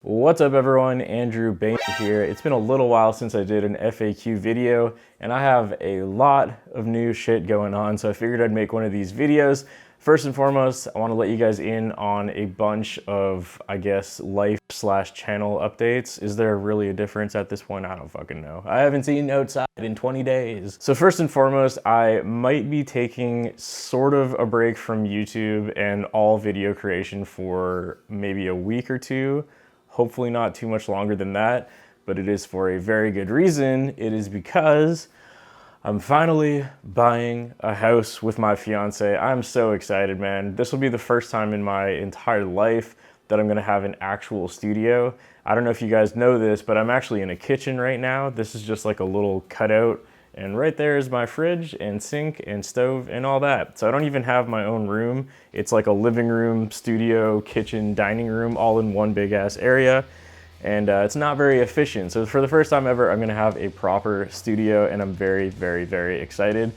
What's up everyone, Andrew Bain here. It's been a little while since I did an FAQ video and I have a lot of new shit going on, so I figured I'd make one of these videos. First and foremost, I want to let you guys in on a bunch of, I guess, life/channel updates. Is there really a difference at this point? I don't fucking know. I haven't seen outside in 20 days. So first and foremost, I might be taking sort of a break from YouTube and all video creation for maybe a week or two. Hopefully not too much longer than that, but it is for a very good reason. It is because I'm finally buying a house with my fiance. I'm so excited, man. This will be the first time in my entire life that I'm gonna have an actual studio. I don't know if you guys know this, but I'm actually in a kitchen right now. This is just like a little cutout, and right there is my fridge and sink and stove and all that. So I don't even have my own room. It's like a living room, studio, kitchen, dining room, all in one big ass area. And it's not very efficient. So for the first time ever, I'm gonna have a proper studio and I'm very, very, very excited.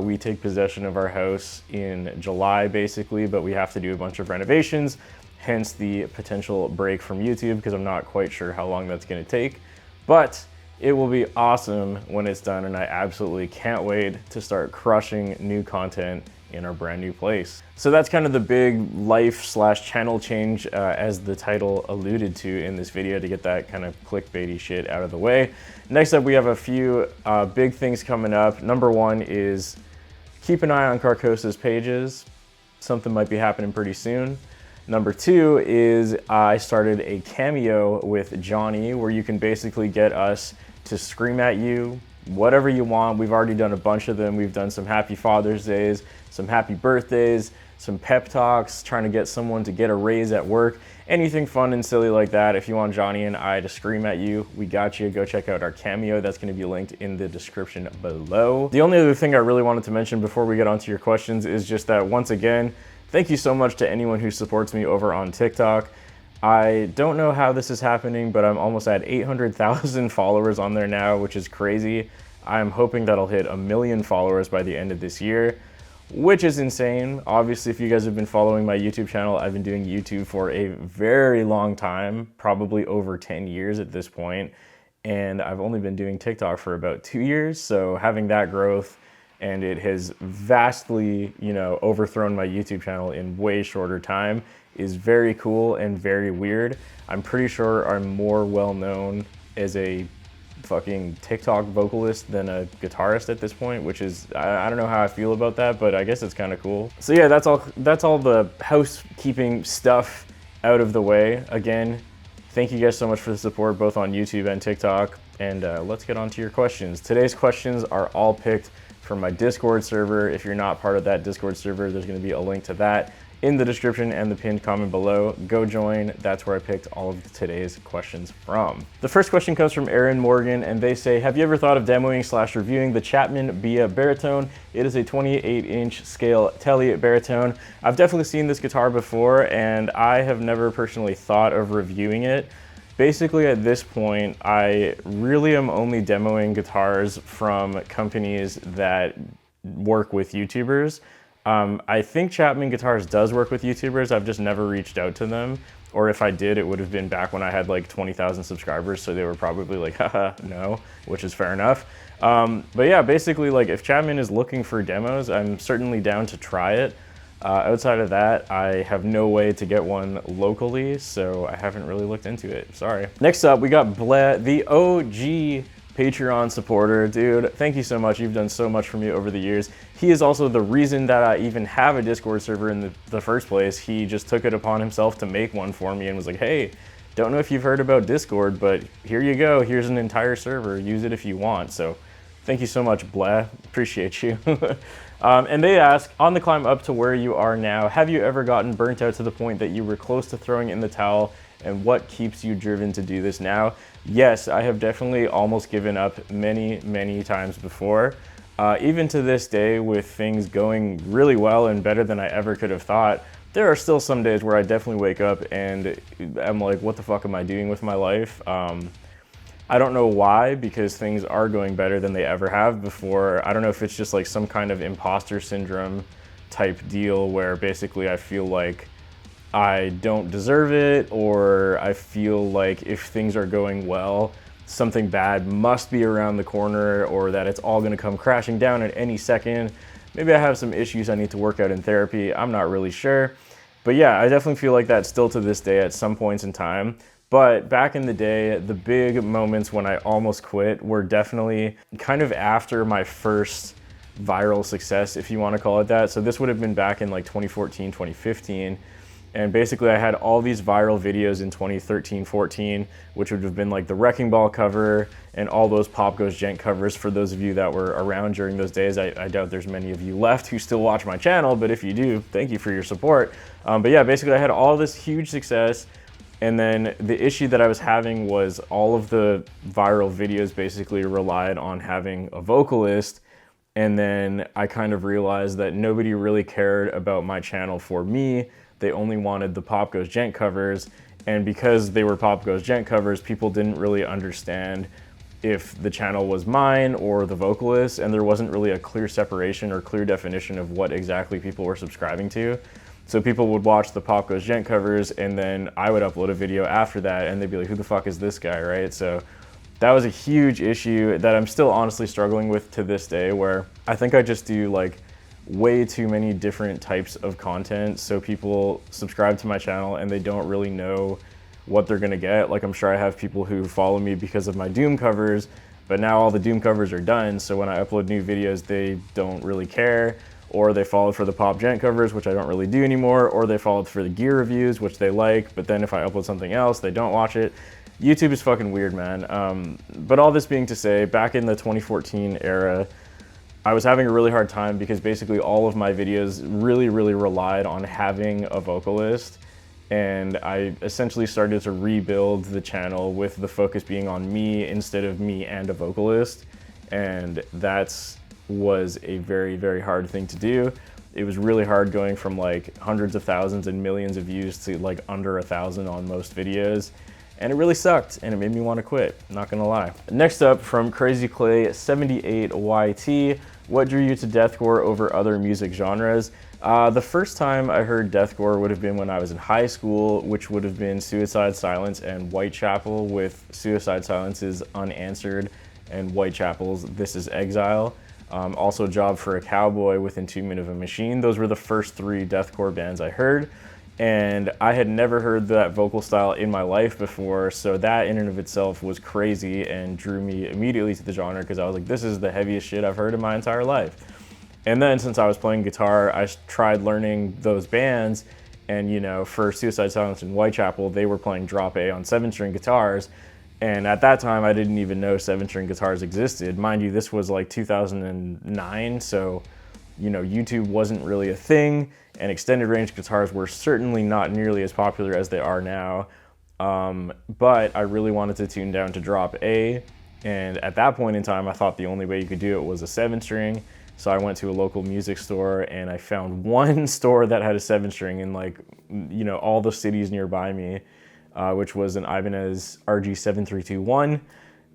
We take possession of our house in July basically, but we have to do a bunch of renovations, hence the potential break from YouTube because I'm not quite sure how long that's gonna take. But it will be awesome when it's done, and I absolutely can't wait to start crushing new content in our brand new place. So that's kind of the big life/channel change as the title alluded to in this video, to get that kind of clickbaity shit out of the way. Next up, we have a few big things coming up. Number one is keep an eye on CARCOSA's pages. Something might be happening pretty soon. Number two is I started a Cameo with Johnny where you can basically get us to scream at you, whatever you want. We've already done a bunch of them. We've done some happy Father's Days, some happy birthdays, some pep talks, trying to get someone to get a raise at work, anything fun and silly like that. If you want Johnny and I to scream at you, we got you. Go check out our Cameo. That's going to be linked in the description below. The only other thing I really wanted to mention before we get onto your questions is just that, once again, thank you so much to anyone who supports me over on TikTok. I don't know how this is happening, but I'm almost at 800,000 followers on there now, which is crazy. I'm hoping that I'll hit 1 million followers by the end of this year, which is insane. Obviously, if you guys have been following my YouTube channel, I've been doing YouTube for a very long time, probably over 10 years at this point, and I've only been doing TikTok for about 2 years, so having that growth, and it has vastly, overthrown my YouTube channel in way shorter time, is very cool and very weird. I'm pretty sure I'm more well known as a fucking TikTok vocalist than a guitarist at this point, which is, I don't know how I feel about that, but I guess it's kind of cool. So yeah, that's all the housekeeping stuff out of the way. Again, thank you guys so much for the support both on YouTube and TikTok, and let's get on to your questions. Today's questions are all picked from my Discord server. If you're not part of that Discord server, there's going to be a link to that in the description and the pinned comment below. Go join. That's where I picked all of today's questions from. The first question comes from Aaron Morgan, and they say, have you ever thought of demoing/reviewing the Chapman Bia Baritone? It is a 28-inch scale Tele baritone. I've definitely seen this guitar before, and I have never personally thought of reviewing it. Basically, at this point, I really am only demoing guitars from companies that work with YouTubers. I think Chapman Guitars does work with YouTubers. I've just never reached out to them. Or if I did, it would have been back when I had like 20,000 subscribers. So they were probably like, haha, no, which is fair enough. But yeah, basically, like, if Chapman is looking for demos, I'm certainly down to try it. Outside of that, I have no way to get one locally, so I haven't really looked into it. Sorry. Next up, we got Bleh, the OG Patreon supporter. Dude, thank you so much. You've done so much for me over the years. He is also the reason that I even have a Discord server in the first place. He just took it upon himself to make one for me and was like, hey, don't know if you've heard about Discord, but here you go. Here's an entire server. Use it if you want. So thank you so much, Bleh. Appreciate you. And they ask, on the climb up to where you are now, have you ever gotten burnt out to the point that you were close to throwing in the towel? And what keeps you driven to do this now? Yes, I have definitely almost given up many, many times before. Even to this day, with things going really well and better than I ever could have thought, there are still some days where I definitely wake up and I'm like, what the fuck am I doing with my life? I don't know why, because things are going better than they ever have before. I don't know if it's just like some kind of imposter syndrome type deal where basically I feel like I don't deserve it, or I feel like if things are going well, something bad must be around the corner, or that it's all gonna come crashing down at any second. Maybe I have some issues I need to work out in therapy. I'm not really sure. But yeah, I definitely feel like that still to this day at some points in time. But back in the day, the big moments when I almost quit were definitely kind of after my first viral success, if you want to call it that. So this would have been back in like 2014, 2015. And basically I had all these viral videos in 2013, 14, which would have been like the Wrecking Ball cover and all those Pop Goes Gent covers for those of you that were around during those days. I doubt there's many of you left who still watch my channel, but if you do, thank you for your support. But yeah, basically I had all this huge success. And then the issue that I was having was all of the viral videos basically relied on having a vocalist. And then I kind of realized that nobody really cared about my channel for me. They only wanted the Pop Goes Gent covers. And because they were Pop Goes Gent covers, people didn't really understand if the channel was mine or the vocalist. And there wasn't really a clear separation or clear definition of what exactly people were subscribing to. So people would watch the Pop Goes Gent covers, and then I would upload a video after that, and they'd be like, who the fuck is this guy, right? So that was a huge issue that I'm still honestly struggling with to this day, where I think I just do like way too many different types of content. So people subscribe to my channel and they don't really know what they're gonna get. Like, I'm sure I have people who follow me because of my Doom covers, but now all the Doom covers are done. So when I upload new videos, they don't really care. Or they followed for the Pop Gent covers, which I don't really do anymore, or they followed for the gear reviews, which they like, but then if I upload something else, they don't watch it. YouTube is fucking weird, man. But all this being to say, back in the 2014 era, I was having a really hard time because basically all of my videos really relied on having a vocalist. And I essentially started to rebuild the channel with the focus being on me instead of me and a vocalist. And that's was a very hard thing to do. It was really hard going from like hundreds of thousands and millions of views to like under 1,000 on most videos. And it really sucked and it made me want to quit, not gonna lie. Next up from Crazy Clay 78YT, what drew you to deathcore over other music genres? The first time I heard deathcore would have been when I was in high school, which would have been Suicide Silence and Whitechapel, with Suicide Silence's Unanswered and Whitechapel's This Is Exile. Also Job for a Cowboy with Entombment of a Machine. Those were the first three deathcore bands I heard. And I had never heard that vocal style in my life before, so that in and of itself was crazy and drew me immediately to the genre, because I was like, this is the heaviest shit I've heard in my entire life. And then since I was playing guitar, I tried learning those bands, and you know, for Suicide Silence and Whitechapel, they were playing drop A on 7-string guitars. And at that time, I didn't even know 7-string guitars existed. Mind you, this was like 2009, so you know, YouTube wasn't really a thing, and extended range guitars were certainly not nearly as popular as they are now. But I really wanted to tune down to drop A, and at that point in time, I thought the only way you could do it was a 7-string. So I went to a local music store and I found one store that had a 7-string in like, you know, all the cities nearby me. Which was an Ibanez RG7321,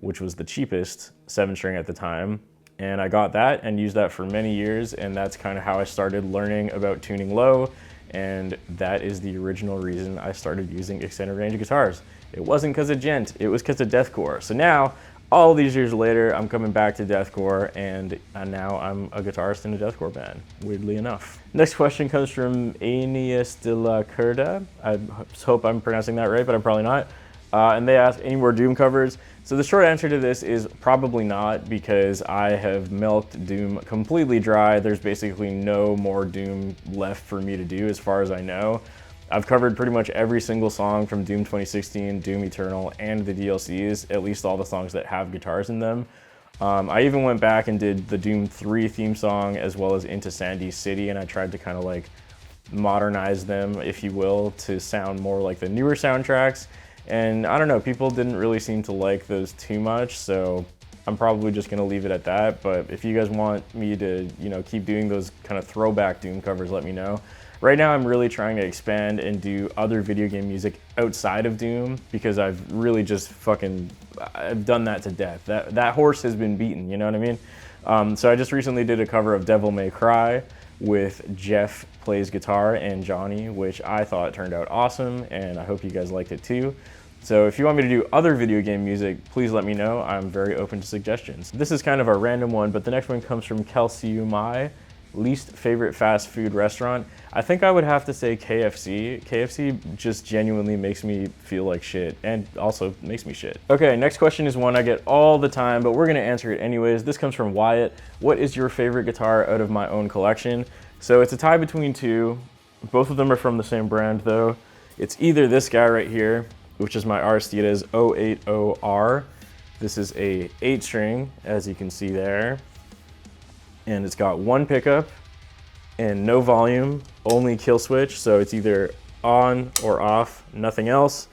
which was the cheapest 7-string at the time. And I got that and used that for many years, and that's kind of how I started learning about tuning low, and that is the original reason I started using extended range guitars. It wasn't because of gent, it was because of deathcore. So now, all these years later, I'm coming back to deathcore, and now I'm a guitarist in a deathcore band, weirdly enough. Next question comes from Aeneas de la Curda. I hope I'm pronouncing that right, but I'm probably not. And they ask, any more Doom covers? So the short answer to this is probably not, because I have milked Doom completely dry. There's basically no more Doom left for me to do as far as I know. I've covered pretty much every single song from Doom 2016, Doom Eternal, and the DLCs, at least all the songs that have guitars in them. I even went back and did the Doom 3 theme song as well as Into Sandy City, and I tried to kind of like modernize them, if you will, to sound more like the newer soundtracks. And I don't know, people didn't really seem to like those too much, so I'm probably just gonna leave it at that. But if you guys want me to, you know, keep doing those kind of throwback Doom covers, let me know. Right now, I'm really trying to expand and do other video game music outside of Doom, because I've really just I've done that to death. That horse has been beaten, you know what I mean? So I just recently did a cover of Devil May Cry, with Jeff plays guitar and Johnny, which I thought turned out awesome, and I hope you guys liked it too. So if you want me to do other video game music, please let me know. I'm very open to suggestions. This is kind of a random one, but the next one comes from Kelsey Umai. Least favorite fast food restaurant? I think I would have to say KFC. KFC just genuinely makes me feel like shit, and also makes me shit. Okay, next question is one I get all the time, but we're gonna answer it anyways. This comes from Wyatt. What is your favorite guitar out of my own collection? So it's a tie between two. Both of them are from the same brand though. It's either this guy right here, which is my Aristides 080R. This is a 8-string, as you can see there. And it's got one pickup and no volume, only kill switch. So it's either on or off, nothing else.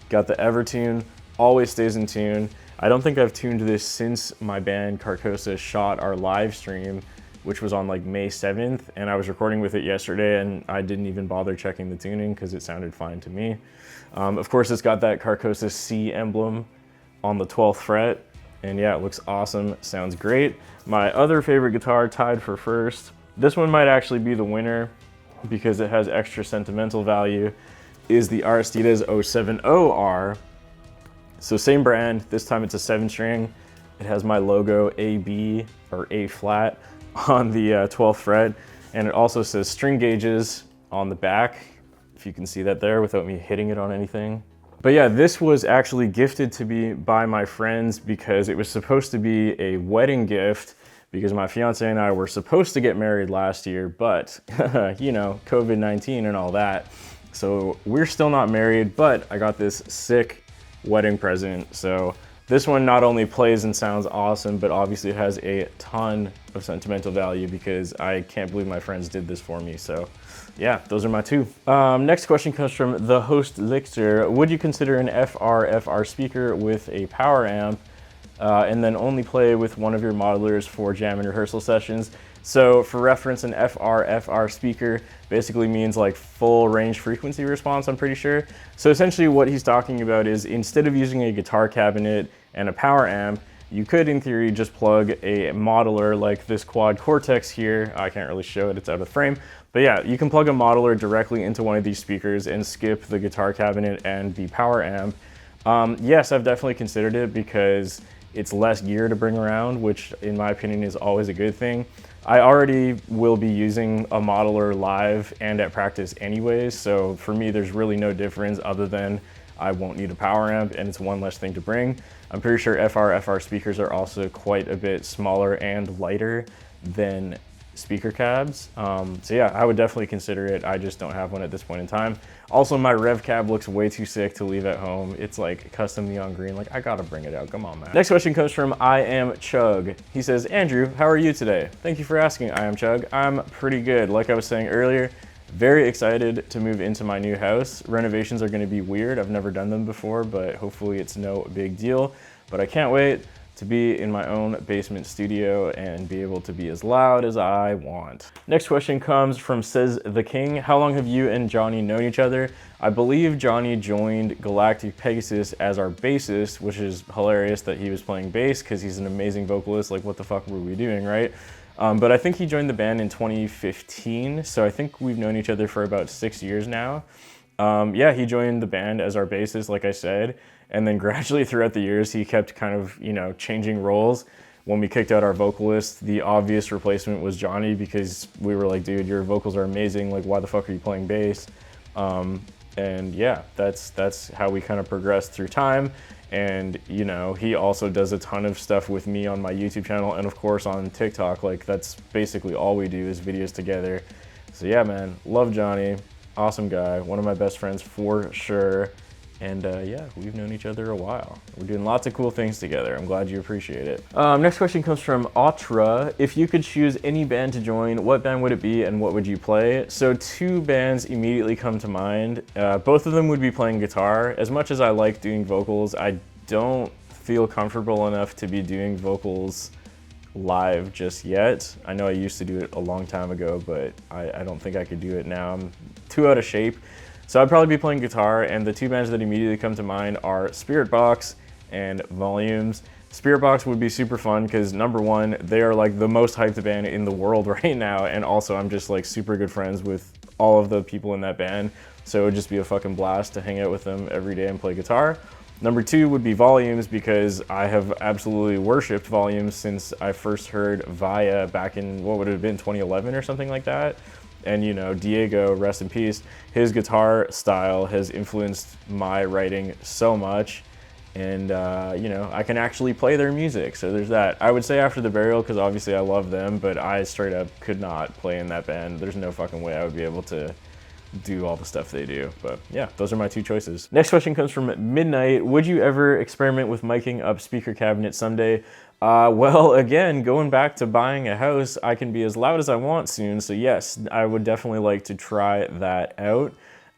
Got the Evertune, always stays in tune. I don't think I've tuned this since my band CARCOSA shot our live stream, which was on like May 7th. And I was recording with it yesterday and I didn't even bother checking the tuning because it sounded fine to me. Of course, it's got that CARCOSA C emblem on the 12th fret. And yeah, it looks awesome, sounds great. My other favorite guitar tied for first. This one might actually be the winner because it has extra sentimental value, is the Aristides 070R. So same brand, this time it's a 7-string. It has my logo AB or A flat on the 12th fret. And it also says string gauges on the back, if you can see that there without me hitting it on anything. But yeah, this was actually gifted to me by my friends because it was supposed to be a wedding gift because my fiance and I were supposed to get married last year, but you know, COVID-19 and all that. So we're still not married, but I got this sick wedding present. So this one not only plays and sounds awesome, but obviously it has a ton of sentimental value because I can't believe my friends did this for me. So yeah, those are my two. Next question comes from the host Lixer. Would you consider an FrFR speaker with a power amp and then only play with one of your modelers for jam and rehearsal sessions? So for reference, an FrFR speaker basically means like full range frequency response, I'm pretty sure. So essentially what he's talking about is instead of using a guitar cabinet and a power amp, you could in theory just plug a modeler like this Quad Cortex here. I can't really show it, it's out of frame. But yeah, you can plug a modeler directly into one of these speakers and skip the guitar cabinet and the power amp. Yes, I've definitely considered it because it's less gear to bring around, which in my opinion is always a good thing. I already will be using a modeler live and at practice anyways, so for me there's really no difference other than I won't need a power amp and it's one less thing to bring. I'm pretty sure FrFR speakers are also quite a bit smaller and lighter than speaker cabs. So yeah, I would definitely consider it. I just don't have one at this point in time. Also, my rev cab looks way too sick to leave at home. It's like custom neon green. Like, I gotta bring it out. Come on, man. Next question comes from I Am Chug. He says, Andrew, how are you today? Thank you for asking, I Am Chug. I'm pretty good. Like I was saying earlier, very excited to move into my new house. Renovations are gonna be weird. I've never done them before, but hopefully it's no big deal. But I can't wait to be in my own basement studio and be able to be as loud as I want. Next question comes from Says the King. How long have you and Johnny known each other? I believe Johnny joined Galactic Pegasus as our bassist, which is hilarious that he was playing bass because he's an amazing vocalist. Like, what the fuck were we doing, right? But I think he joined the band in 2015, so I think we've known each other for about 6 years now. Yeah, he joined the band as our bassist, like I said, and then gradually throughout the years, he kept kind of, you know, changing roles. When we kicked out our vocalist, the obvious replacement was Johnny because we were like, dude, your vocals are amazing. Like, why the fuck are you playing bass? And yeah, that's how we kind of progressed through time. And, you know, he also does a ton of stuff with me on my YouTube channel and of course on TikTok. Like, that's basically all we do is videos together. So yeah, man, love Johnny. Awesome guy, one of my best friends for sure. And yeah, we've known each other a while. We're doing lots of cool things together. I'm glad you appreciate it. Next question comes from Autra. If you could choose any band to join, what band would it be and what would you play? So 2 bands immediately come to mind. Both of them would be playing guitar. As much as I like doing vocals, I don't feel comfortable enough to be doing vocals live just yet. I know I used to do it a long time ago, but I don't think I could do it now. I'm too out of shape. So I'd probably be playing guitar, and the 2 bands that immediately come to mind are Spirit Box and Volumes. Spirit Box would be super fun because number one, they are like the most hyped band in the world right now, and also I'm just like super good friends with all of the people in that band, so it would just be a fucking blast to hang out with them every day and play guitar. Number two would be Volumes, because I have absolutely worshipped Volumes since I first heard Via back in, what would it have been, 2011 or something like that. And you know, Diego, rest in peace, his guitar style has influenced my writing so much. And you know, I can actually play their music, so there's that. I would say After the Burial, because obviously I love them, but I straight up could not play in that band. There's no fucking way I would be able to do all the stuff they do. But yeah, those are my two choices. Next question comes from Midnight. Would you ever experiment with miking up speaker cabinet someday? Well, again, going back to buying a house, I can be as loud as I want soon, so yes, I would definitely like to try that out.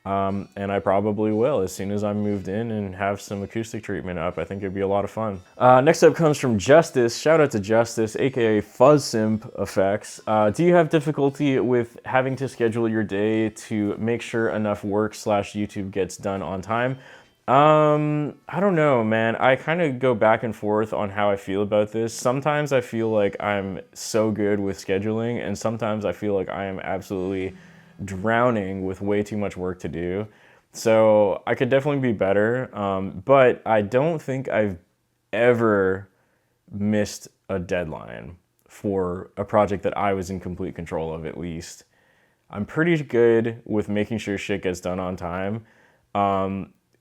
And I probably will as soon as I'm moved in and have some acoustic treatment up. I think it'd be a lot of fun. Next up comes from Justice. Shout out to Justice, aka Fuzz Simp Effects. Do you have difficulty with having to schedule your day to make sure enough work / YouTube gets done on time? I don't know, man. I kind of go back and forth on how I feel about this. Sometimes I feel like I'm so good with scheduling, and sometimes I feel like I am absolutely drowning with way too much work to do. So I could definitely be better, but I don't think I've ever missed a deadline for a project that I was in complete control of, at least. I'm pretty good with making sure shit gets done on time.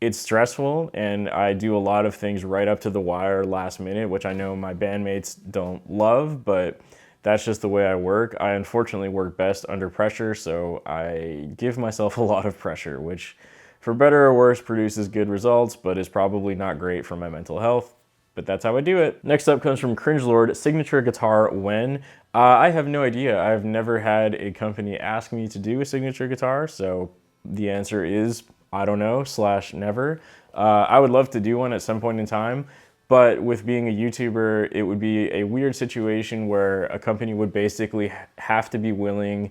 It's stressful, and I do a lot of things right up to the wire last minute, which I know my bandmates don't love, but that's just the way I work. I unfortunately work best under pressure, so I give myself a lot of pressure, which for better or worse produces good results, but is probably not great for my mental health. But that's how I do it. Next up comes from Cringelord. Signature guitar when? I have no idea. I've never had a company ask me to do a signature guitar, so the answer is I don't know / never. I would love to do one at some point in time, but with being a YouTuber, it would be a weird situation where a company would basically have to be willing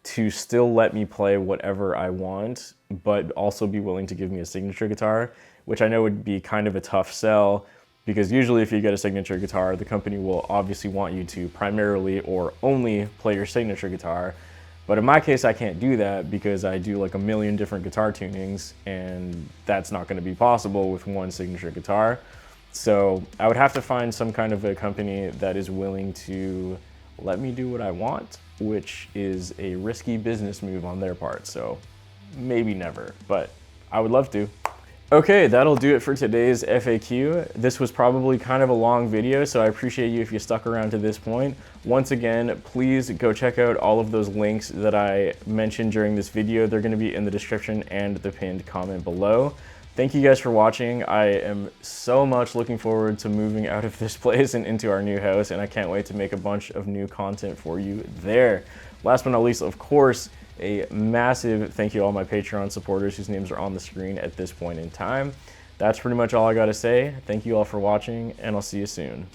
to still let me play whatever I want, but also be willing to give me a signature guitar, which I know would be kind of a tough sell, because usually if you get a signature guitar, the company will obviously want you to primarily or only play your signature guitar. But in my case, I can't do that because I do like a million different guitar tunings, and that's not going to be possible with one signature guitar. So I would have to find some kind of a company that is willing to let me do what I want, which is a risky business move on their part. So maybe never, but I would love to. Okay, that'll do it for today's FAQ. This was probably kind of a long video, so I appreciate you if you stuck around to this point. Once again, please go check out all of those links that I mentioned during this video. They're going to be in the description and the pinned comment below. Thank you guys for watching. I am so much looking forward to moving out of this place and into our new house, and I can't wait to make a bunch of new content for you there. Last but not least, of course, a massive thank you to all my Patreon supporters whose names are on the screen at this point in time. That's pretty much all I gotta say. Thank you all for watching, and I'll see you soon.